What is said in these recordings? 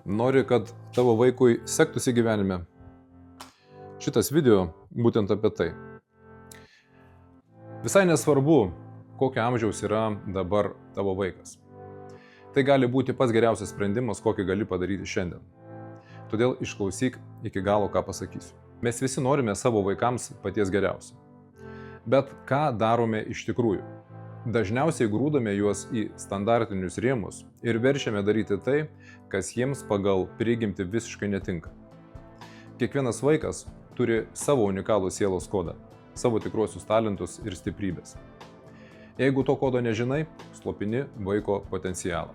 Nori, kad tavo vaikui sektųsi gyvenime? Šitas video būtent apie tai. Visai nesvarbu, kokio amžiaus yra dabar tavo vaikas. Tai gali būti pats geriausias sprendimas, kokį gali padaryti šiandien. Todėl išklausyk iki galo, ką pasakysiu. Mes visi norime savo vaikams paties geriausio. Bet ką darome iš tikrųjų? Dažniausiai grūdame juos į standartinius rėmus ir verčiame daryti tai, kas jiems pagal prigimtį visiškai netinka. Kiekvienas vaikas turi savo unikalų sielos kodą, savo tikruosius talentus ir stiprybės. Jeigu to kodo nežinai, slopini vaiko potencialą.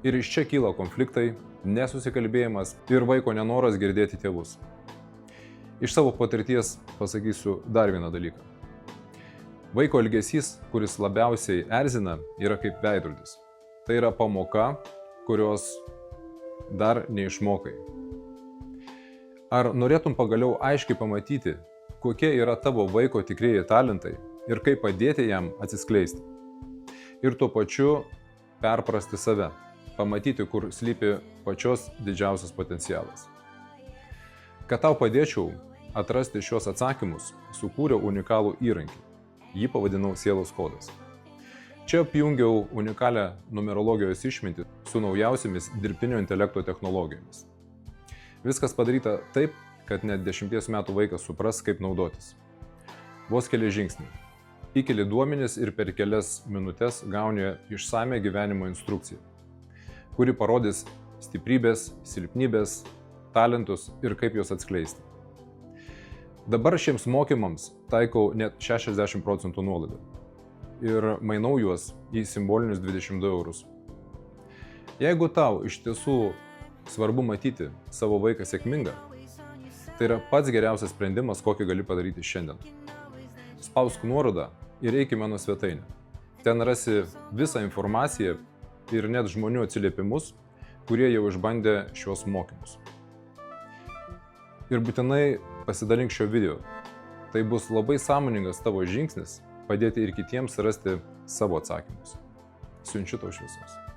Ir iš čia kyla konfliktai, nesusikalbėjimas ir vaiko nenoras girdėti tėvus. Iš savo patirties pasakysiu dar vieną dalyką. Vaiko elgesys, kuris labiausiai erzina, yra kaip veidrodis. Tai yra pamoka, kurios dar neišmokai. Ar norėtum pagaliau aiškiai pamatyti, kokie yra tavo vaiko tikrieji talentai ir kaip padėti jam atsiskleisti? Ir tuo pačiu perprasti save, pamatyti, kur slypi pačios didžiausias potencialas. Kad tau padėčiau atrasti šios atsakymus, sukūriau unikalų įrankį. Jį pavadinau sielos kodas. Čia apjungiau unikalią numerologijos išmintį su naujausiamis dirbtinio intelekto technologijomis. Viskas padaryta taip, kad net 10 metų vaikas supras, kaip naudotis. Vos keli žingsniai. Įkeli duomenis ir per kelias minutės gauni išsamią gyvenimo instrukciją, kuri parodys stiprybės, silpnybės, talentus ir kaip juos atskleisti. Dabar šiems mokymams taikau net 60% nuolaidą ir mainau juos į simbolinius 22 eurus. Jeigu tau iš tiesų svarbu matyti savo vaiką sėkmingą, tai yra pats geriausias sprendimas, kokį gali padaryti šiandien. Spausk nuorodą ir eik į mano svetainę. Ten rasi visą informaciją ir net žmonių atsiliepimus, kurie jau išbandė šios mokymus. Ir būtinai pasidalink šio video. Tai bus labai sąmoningas tavo žingsnis padėti ir kitiems rasti savo atsakymus. Siunčiu tau šviesos.